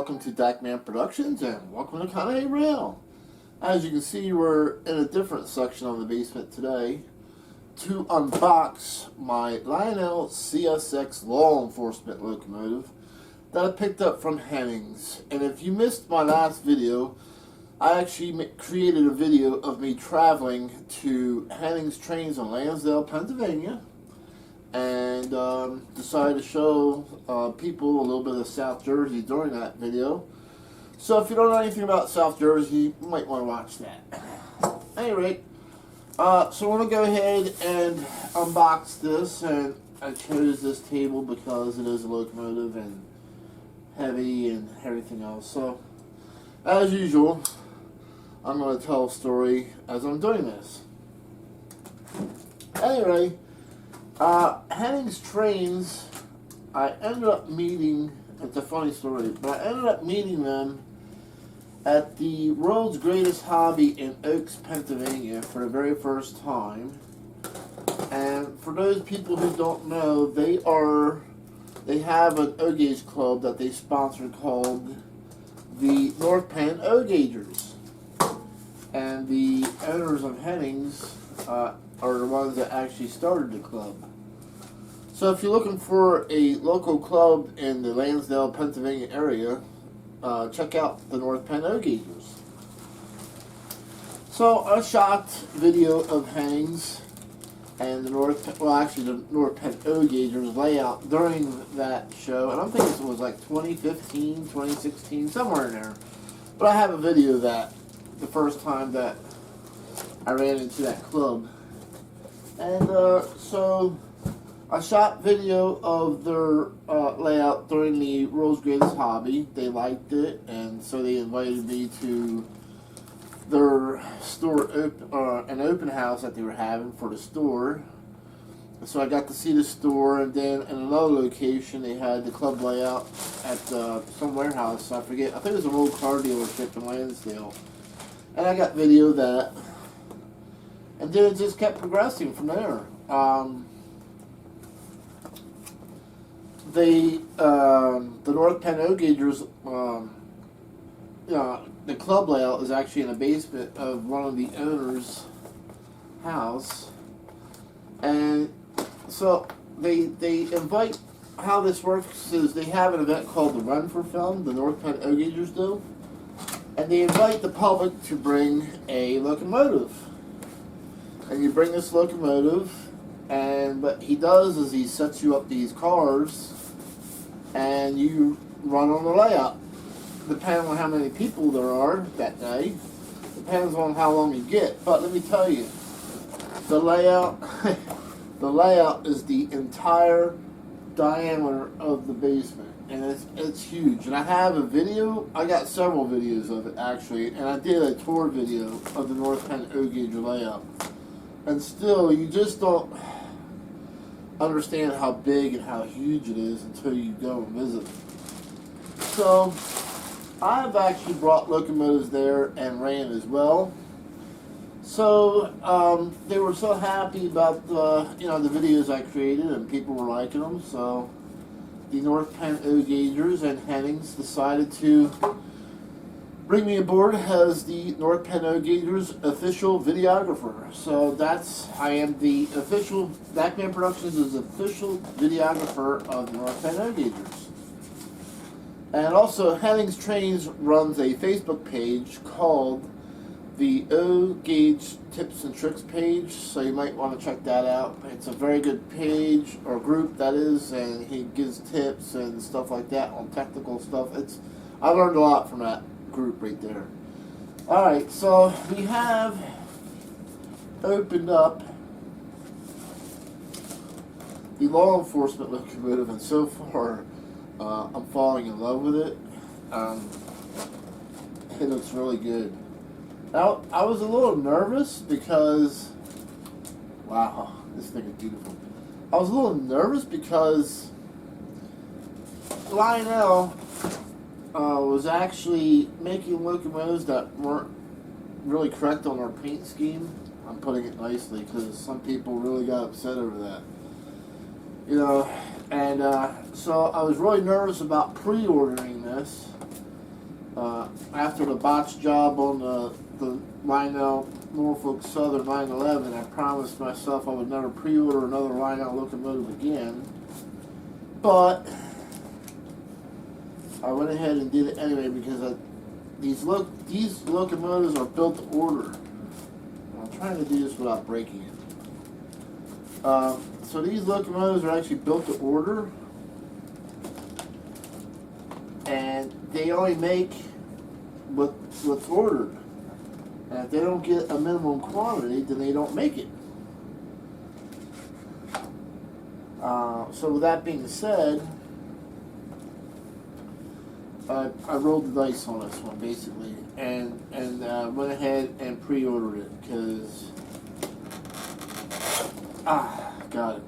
welcome to Dackman Productions and welcome to Conway Rail. As you can see, we're in a different section of the basement today to unbox my Lionel CSX law enforcement locomotive that I picked up from Hennings. And if you missed my last video, I actually created a video of me traveling to Hennings Trains in Lansdale, Pennsylvania, and decided to show people a little bit of South Jersey during that video. So if you don't know anything about South Jersey, you might want to watch that. At any rate, so I'm going to go ahead and unbox this, and I chose this table because it is a locomotive and heavy and everything else. So, as usual, I'm going to tell a story as I'm doing this. Anyway, Hennings Trains, I ended up meeting, it's a funny story, but I ended up meeting them at the World's Greatest Hobby in Oaks, Pennsylvania for the very first time. And for those people who don't know, they have an O-Gauge club that they sponsor called the North Penn O-Gaugers. And the owners of Hennings are the ones that actually started the club. So if you're looking for a local club in the Lansdale, Pennsylvania area, check out the North Penn O-Gaugers. So I shot video of Hennings and the North Penn O-Gaugers layout during that show, and I'm thinking it was like 2015, 2016, somewhere in there. But I have a video of that the first time that I ran into that club. And so I shot video of their layout during the World's Greatest Hobby. They liked it, and so they invited me to their store, an open house that they were having for the store. So I got to see the store, and then in another location they had the club layout at some warehouse. I forget. I think it was an old car dealership in Lansdale, and I got video of that. And then it just kept progressing from there. The North Penn O-Gaugers, the club layout is actually in the basement of one of the owners' house. And so they invite, how this works is they have an event called the Run for Film, the North Penn O-Gaugers do. And they invite the public to bring a locomotive. And you bring this locomotive, and what he does is he sets you up these cars, and you run on the layout. Depending on how many people there are that day, depends on how long you get. But let me tell you, the layout, the layout is the entire diameter of the basement, and it's huge. And I have a video. I got several videos of it actually, and I did a tour video of the North Penn O-Gauger layout. And still, you just don't understand how big and how huge it is until you go and visit. So, I've actually brought locomotives there and ran as well. So, they were so happy about the videos I created, and people were liking them. So, the North Penn O-Gaugers and Hennings decided to bring me aboard as the North Penn O-Gaugers official videographer. So I am the official, Dackman Productions is the official videographer of the North Penn O-Gaugers. And also Hennings Trains runs a Facebook page called the O-Gauge Tips and Tricks page, so you might want to check that out. It's a very good page, or group that is, and he gives tips and stuff like that on technical stuff. I learned a lot from that group right there. Alright, so we have opened up the law enforcement locomotive, and so far I'm falling in love with it. It looks really good. Now, I was a little nervous because, wow, this thing is beautiful. I was a little nervous because Lionel was actually making locomotives that weren't really correct on our paint scheme. I'm putting it nicely because some people really got upset over that. You know, and so I was really nervous about pre-ordering this After the botch job on the Lionel Norfolk Southern 911, I promised myself I would never pre-order another Lionel locomotive again. But I went ahead and did it anyway because these locomotives are built to order. I'm trying to do this without breaking it. So these locomotives are actually built to order, and they only make what's ordered. And if they don't get a minimum quantity, then they don't make it. So with that being said, I rolled the dice on this one basically, and went ahead and pre-ordered it because got it.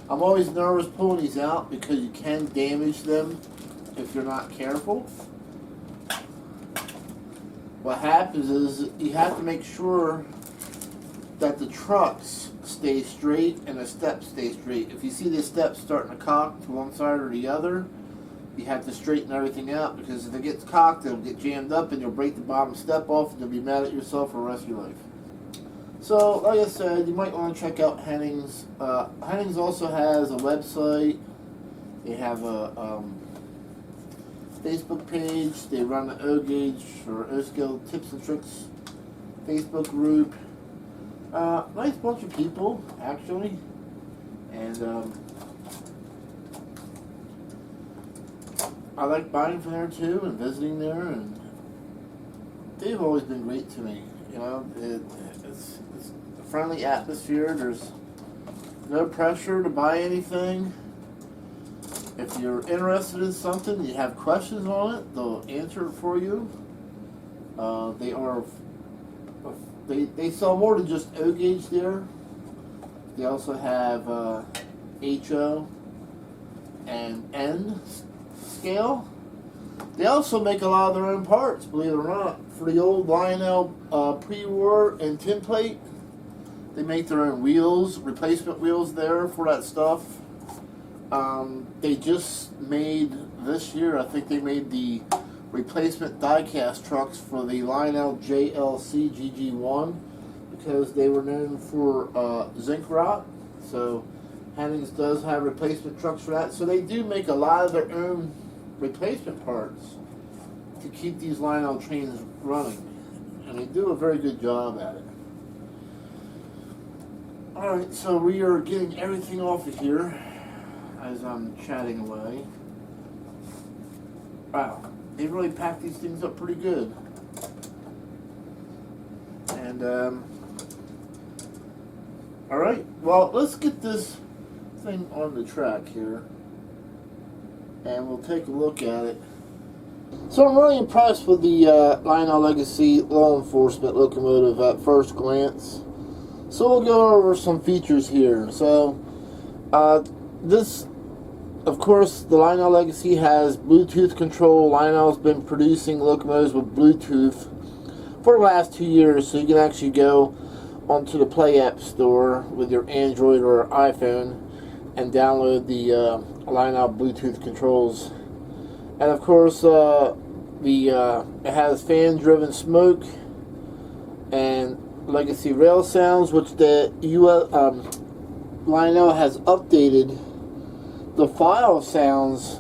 I'm always nervous pulling these out because you can damage them if you're not careful. What happens is you have to make sure that the trucks stay straight and the steps stay straight. If you see the steps starting to cock to one side or the other, you have to straighten everything out, because if it gets cocked, it'll get jammed up and you'll break the bottom step off and you'll be mad at yourself for the rest of your life. So, like I said, you might want to check out Hennings. Hennings also has a website. They have a Facebook page. They run the O-Gauge or O-Scale Tips and Tricks Facebook group. Nice bunch of people, actually. And I like buying from there too and visiting there, and they've always been great to me. You know, it's a friendly atmosphere. There's no pressure to buy anything. If you're interested in something, you have questions on it, they'll answer it for you. They sell more than just O-Gauge there. They also have HO and N scale. They also make a lot of their own parts, believe it or not. For the old Lionel pre-war and tin plate, they make their own wheels, replacement wheels there for that stuff. They just made this year, I think they made the replacement die-cast trucks for the Lionel JLC GG1 because they were known for zinc rot. So Hennings does have replacement trucks for that. So they do make a lot of their own replacement parts to keep these Lionel trains running, and they do a very good job at it. Alright, so we are getting everything off of here as I'm chatting away. Wow, they really packed these things up pretty good. And alright, well, let's get this thing on the track here and we'll take a look at it. So I'm really impressed with the Lionel Legacy Law Enforcement locomotive at first glance. So we'll go over some features here. So this, of course, the Lionel Legacy has Bluetooth control. Lionel's been producing locomotives with Bluetooth for the last 2 years, so you can actually go onto the Play App Store with your Android or iPhone and download the Lionel Bluetooth controls. And of course, it has fan-driven smoke and legacy rail sounds, which the Lionel has updated the file sounds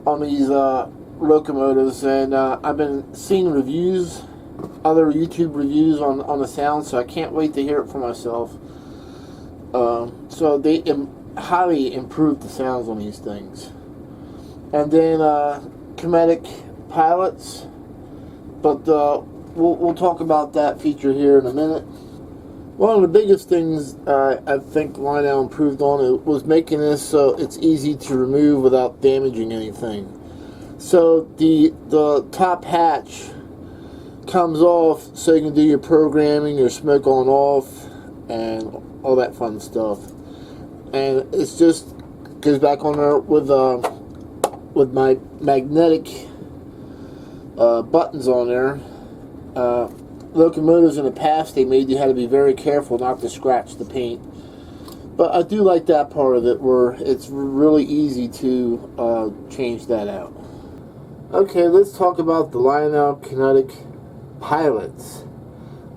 on these locomotives, and I've been seeing reviews, other YouTube reviews on the sound, so I can't wait to hear it for myself. So they highly improved the sounds on these things. And then Kinetic pilots, but we'll talk about that feature here in a minute. One of the biggest things I think Lionel improved on it was making this so it's easy to remove without damaging anything. So the top hatch comes off so you can do your programming, your smoke on off, and all that fun stuff. And it's just goes back on there with my magnetic buttons on there. Locomotives in the past, they made you had to be very careful not to scratch the paint, but I do like that part of it where it's really easy to change that out. Okay, let's talk about the Lionel kinetic pilots.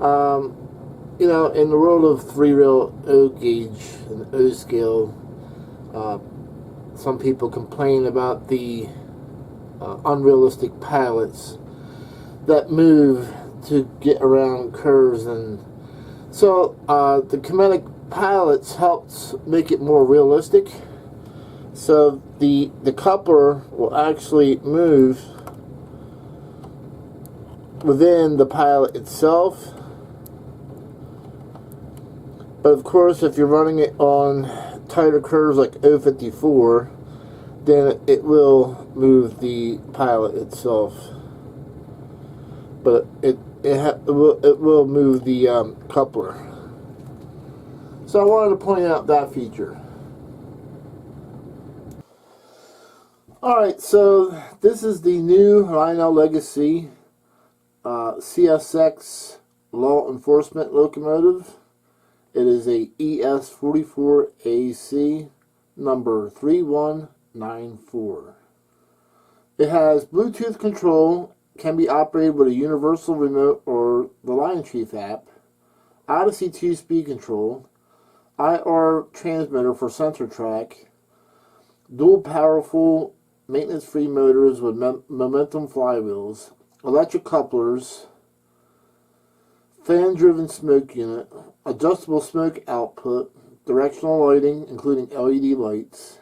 You know, in the world of three-rail O gauge and O scale, uh, some people complain about the unrealistic pilots that move to get around curves, and so the kinetic pilots helps make it more realistic. So the coupler will actually move within the pilot itself. But of course, if you're running it on tighter curves like 054, then it will move the pilot itself. But it will move the coupler. So I wanted to point out that feature. Alright, so this is the new Lionel Legacy CSX law enforcement locomotive. It is a ES44AC number 3194. It has Bluetooth control, can be operated with a universal remote or the Lion Chief app, Odyssey 2-speed control, IR transmitter for center track, dual powerful maintenance-free motors with momentum flywheels, electric couplers, fan-driven smoke unit, adjustable smoke output, directional lighting including LED lights,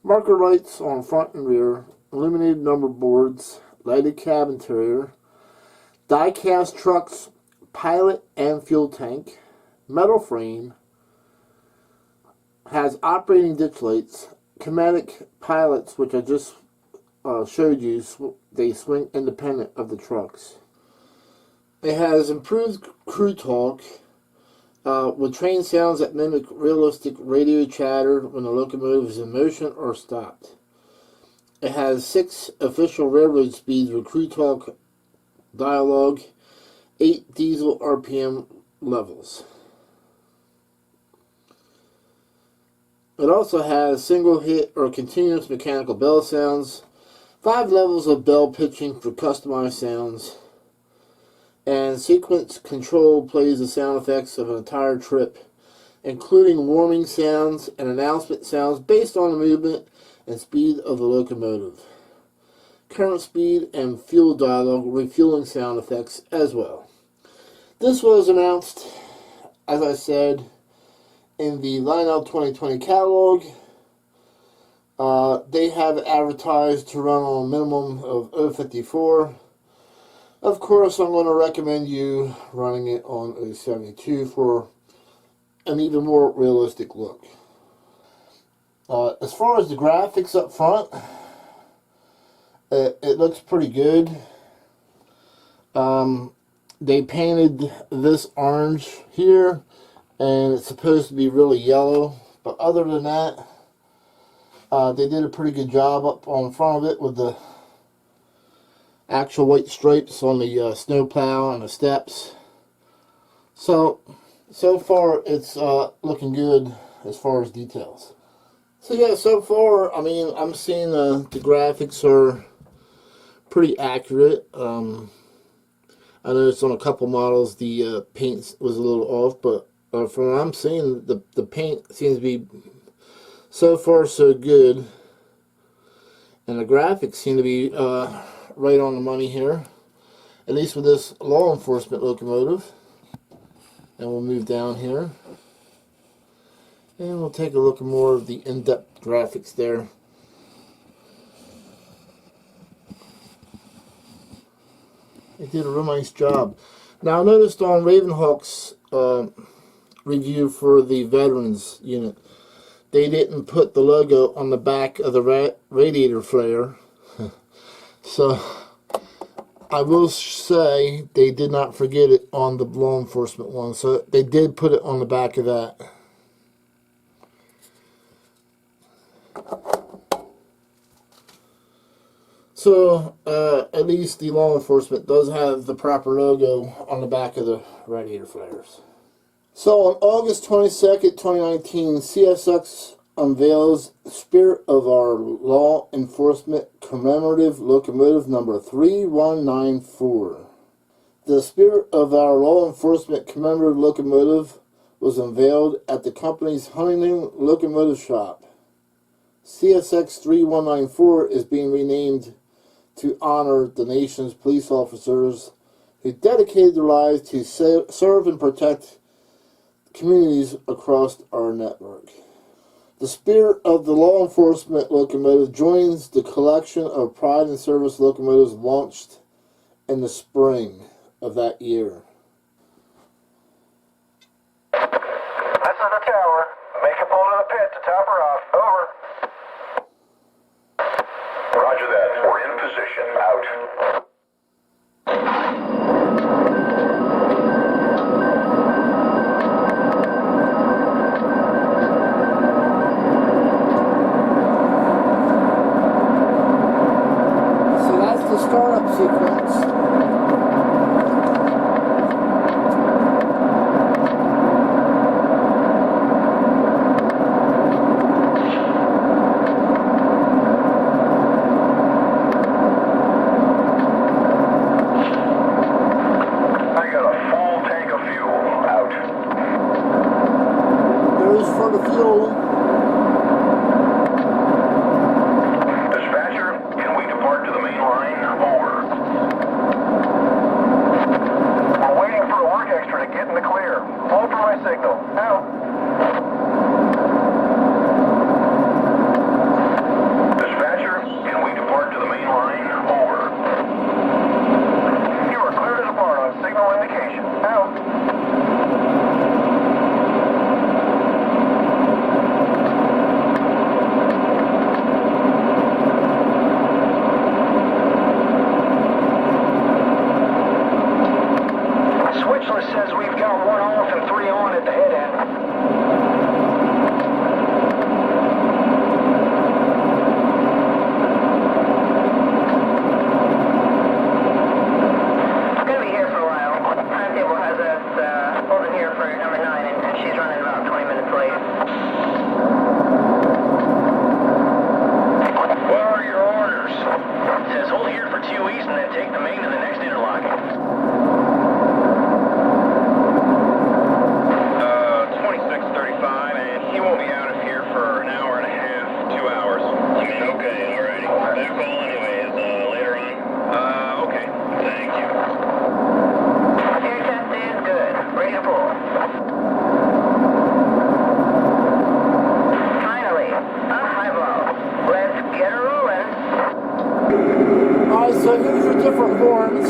marker lights on front and rear, illuminated number boards, lighted cab interior, die-cast trucks, pilot and fuel tank, metal frame, has operating ditch lights, kinetic pilots, which I just showed you, they swing independent of the trucks. It has improved crew talk with train sounds that mimic realistic radio chatter when the locomotive is in motion or stopped. It has 6 official railroad speeds with crew talk dialogue, 8 diesel RPM levels. It also has single hit or continuous mechanical bell sounds, 5 levels of bell pitching for customized sounds, and sequence control plays the sound effects of an entire trip, including warming sounds and announcement sounds based on the movement and speed of the locomotive. Current speed and fuel dialogue refueling sound effects as well. This was announced, as I said, in the Lionel 2020 catalog. They have advertised to run on a minimum of 054. Of course, I'm going to recommend you running it on 072 for an even more realistic look. As far as the graphics up front, it looks pretty good. They painted this orange here, and it's supposed to be really yellow. But other than that, they did a pretty good job up on front of it with the actual white stripes on the snow plow and the steps. So far it's looking good as far as details. So yeah, so far, I mean, I'm seeing the graphics are pretty accurate. I noticed on a couple models the paint was a little off, but from what I'm seeing, the paint seems to be so far so good, and the graphics seem to be right on the money here, at least with this law enforcement locomotive. And we'll move down here, and we'll take a look at more of the in-depth graphics there. They did a real nice job. Now I noticed on Ravenhawk's review for the veterans unit, they didn't put the logo on the back of the radiator flare. So I will say they did not forget it on the law enforcement one. So they did put it on the back of that. So at least the law enforcement does have the proper logo on the back of the radiator flares. So on August 22nd, 2019, CSX unveils Spirit of Our Law Enforcement Commemorative Locomotive number 3194. The Spirit of Our Law Enforcement Commemorative Locomotive was unveiled at the company's Hennings Locomotive shop. CSX 3194 is being renamed to honor the nation's police officers who dedicated their lives to serve and protect communities across our network. The Spirit of the Law Enforcement Locomotive joins the collection of Pride and Service locomotives launched in the spring of that year. This is the tower. Make a pull to the pit to top her off. Over. Roger that. We're in position. Out. So that's the startup sequence. For the fuel. Dispatcher, can we depart to the main line? Over. We're waiting for a work extra to get in the clear. Hold for my signal. Out. Dispatcher, can we depart to the main line? Over. You are clear to depart on signal indication. Out. Says we've got one off and three on at the head end. I'm going to be here for a while. Timetable has us holding here for number 9, and she's running about 20 minutes late. What are your orders? It says hold here for 2 east and then take the main to the next interlocking. 2635, and he won't be out of here for an hour and a half, 2 hours. Okay, alrighty. Back call anyways, later on. Okay, thank you. Air test is good. Ready to pull. Finally, a high blow. Let's get her rolling. Alright, so here's your different horns.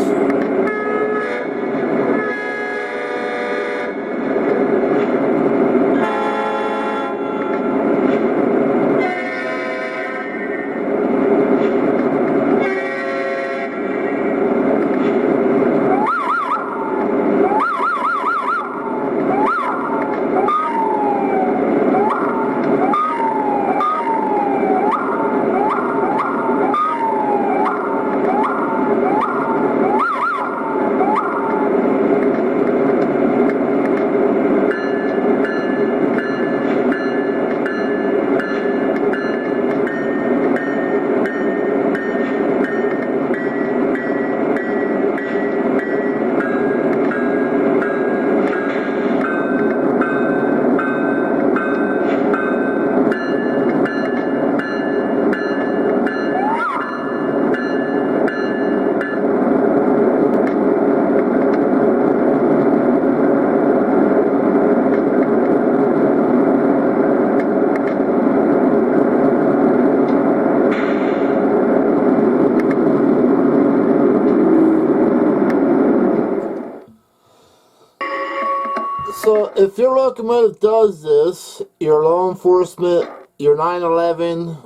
So if your locomotive does this, your law enforcement, your 911,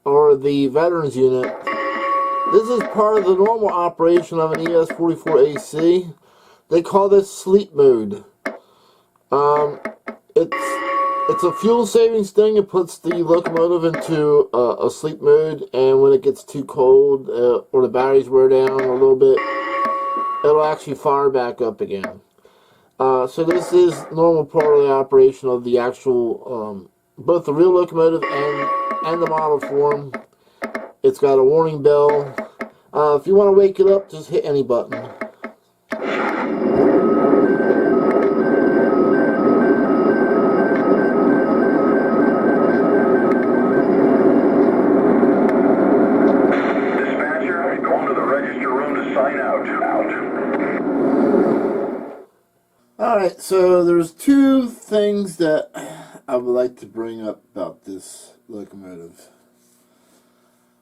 or the veterans unit, this is part of the normal operation of an ES44AC. They call this sleep mode. It's a fuel savings thing. It puts the locomotive into a sleep mode, and when it gets too cold or the batteries wear down a little bit, it'll actually fire back up again. So this is normal part of the operation of the actual both the real locomotive and the model form. It's got a warning bell. If you want to wake it up, just hit any button. Dispatcher, going to the register room to sign out. Alright, so there's two things that I would like to bring up about this locomotive.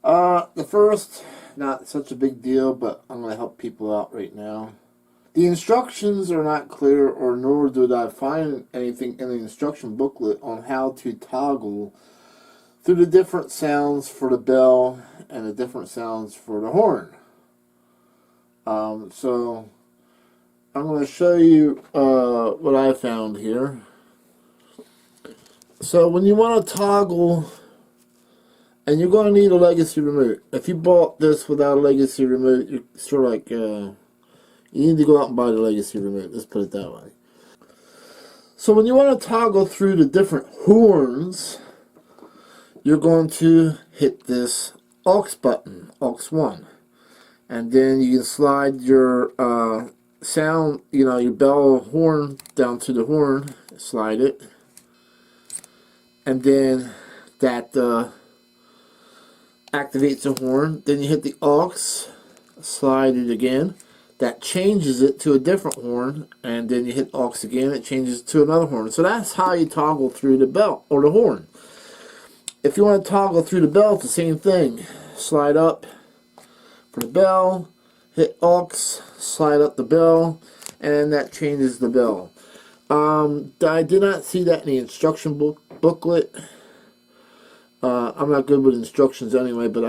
The first, not such a big deal, but I'm going to help people out right now. The instructions are not clear, or nor did I find anything in the instruction booklet on how to toggle through the different sounds for the bell and the different sounds for the horn. So I'm going to show you what I found here. So when you want to toggle, and you're going to need a legacy remote. If you bought this without a legacy remote, you're sort of like, you need to go out and buy the legacy remote. Let's put it that way. So when you want to toggle through the different horns, you're going to hit this aux button, aux 1. And then you can slide your sound, your bell horn down to the horn, slide it. And then that activates the horn. Then you hit the aux, slide it again. That changes it to a different horn. And then you hit aux again, it changes it to another horn. So that's how you toggle through the bell or the horn. If you want to toggle through the bell, it's the same thing. Slide up for the bell, hit aux, slide up the bell, and that changes the bell. I did not see that in the instruction booklet. I'm not good with instructions anyway, but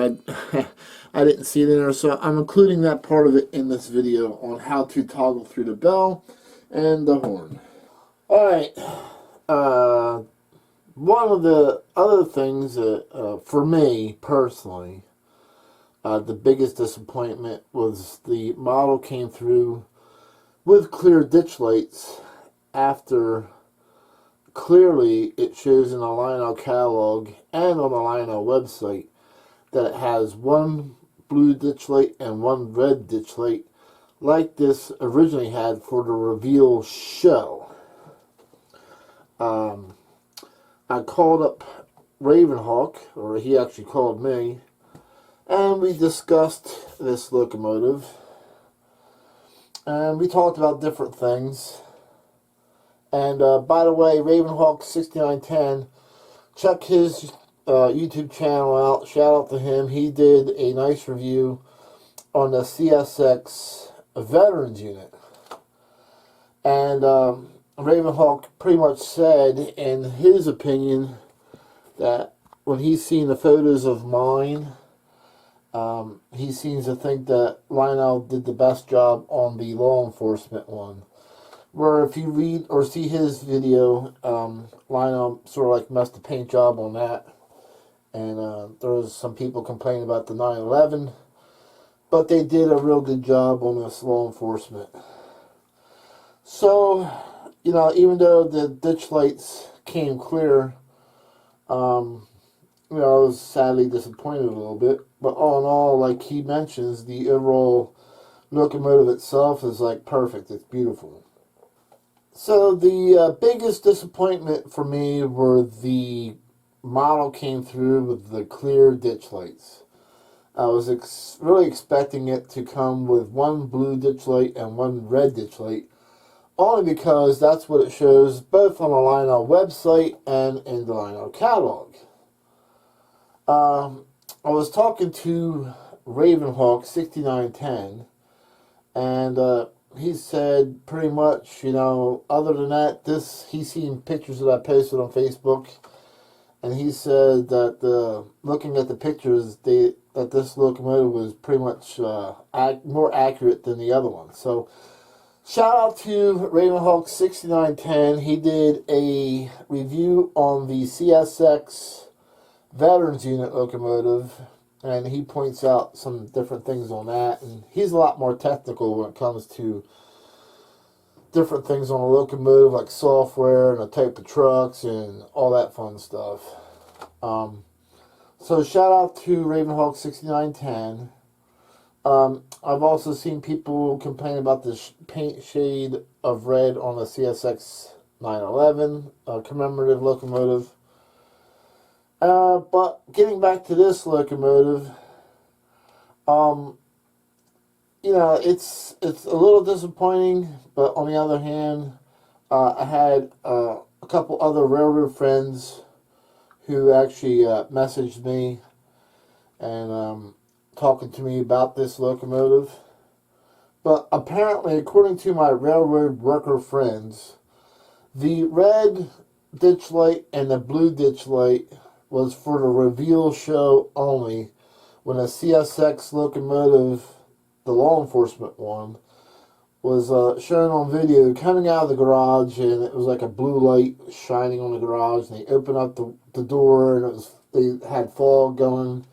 I didn't see it in there, so I'm including that part of it in this video on how to toggle through the bell and the horn. Alright, one of the other things that, for me personally, the biggest disappointment was the model came through with clear ditch lights after clearly it shows in the Lionel catalog and on the Lionel website that it has one blue ditch light and one red ditch light like this originally had for the reveal show. I called up Ravenhawk, or he actually called me, and we discussed this locomotive, and we talked about different things. And by the way, Ravenhawk 6910, check his YouTube channel out. Shout out to him. He did a nice review on the CSX Veterans Unit. And Ravenhawk pretty much said, in his opinion, that when he's seen the photos of mine, he seems to think that Lionel did the best job on the law enforcement one. Where if you read or see his video, Lionel sort of like messed the paint job on that. And there was some people complaining about the 911. But they did a real good job on this law enforcement. So, even though the ditch lights came clear, I was sadly disappointed a little bit. But all in all, like he mentions, the overall locomotive itself is like perfect. It's beautiful. So the biggest disappointment for me were the model came through with the clear ditch lights. I was really expecting it to come with one blue ditch light and one red ditch light, only because that's what it shows both on the Lionel website and in the Lionel catalog. I was talking to Ravenhawk 6910, and he said pretty much, other than that, he's seen pictures that I posted on Facebook, and he said that looking at the pictures, that this locomotive was pretty much more accurate than the other one. So, shout out to Ravenhawk 6910. He did a review on the CSX Veterans Unit locomotive, and he points out some different things on that, and he's a lot more technical when it comes to different things on a locomotive, like software and a type of trucks and all that fun stuff. So shout out to Ravenhawk6910. I've also seen people complain about the paint shade of red on the CSX 911 commemorative locomotive. But getting back to this locomotive, you know, it's a little disappointing, but on the other hand, I had a couple other railroad friends who actually messaged me and talking to me about this locomotive. But apparently, according to my railroad worker friends, the red ditch light and the blue ditch light was for the reveal show only, when a CSX locomotive, the law enforcement one, was shown on video coming out of the garage, and it was like a blue light shining on the garage, and they opened up the door, and they had fog going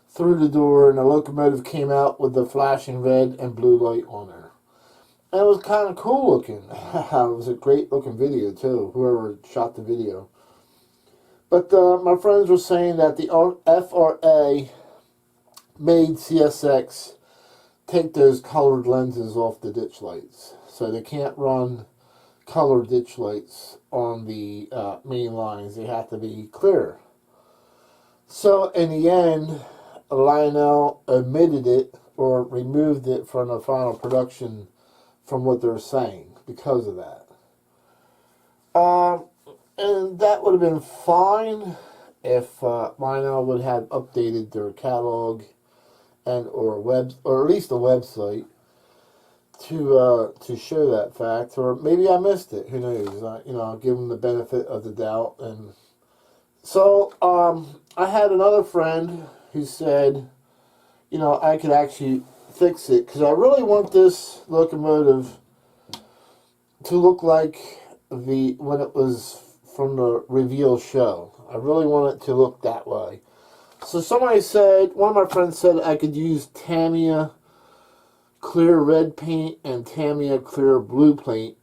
through the door, and the locomotive came out with the flashing red and blue light on there. And it was kind of cool looking. It was a great looking video too, whoever shot the video. But my friends were saying that the FRA made CSX take those colored lenses off the ditch lights. So they can't run colored ditch lights on the main lines. They have to be clear. So in the end, Lionel omitted it or removed it from the final production from what they're saying because of that. And that would have been fine if Lionel would have updated their catalog and or at least a website to show that fact, or maybe I missed it. Who knows? You know, I'll give them the benefit of the doubt. And so I had another friend who said, you know, I could actually fix it because I really want this locomotive to look like when it was from the reveal show. I really want it to look that way. So one of my friends said I could use Tamiya clear red paint and Tamiya clear blue paint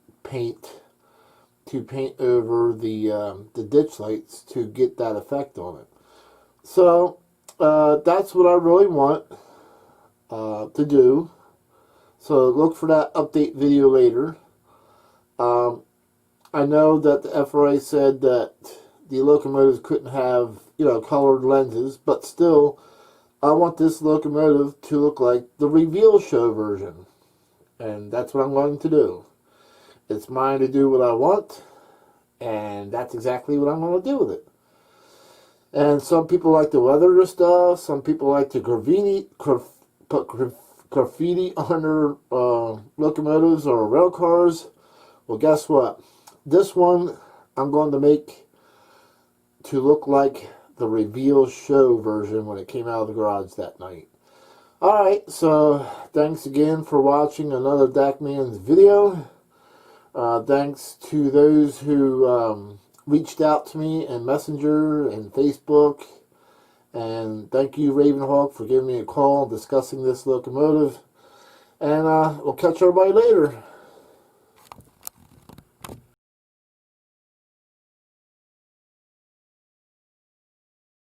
to paint over the ditch lights to get that effect on it. So that's what I really want to do. So look for that update video later. I know that the FRA said that the locomotives couldn't have, you know, colored lenses, but still, I want this locomotive to look like the reveal show version. And that's what I'm going to do. It's mine to do what I want, and that's exactly what I'm going to do with it. And some people like to weather the stuff, some people like to put graffiti on their locomotives or rail cars. Well, guess what? This one I'm going to make to look like the reveal show version when it came out of the garage that night. Alright, so thanks again for watching another Dakman's video. Thanks to those who reached out to me in Messenger and Facebook. And thank you, Ravenhawk, for giving me a call discussing this locomotive. And we'll catch everybody later.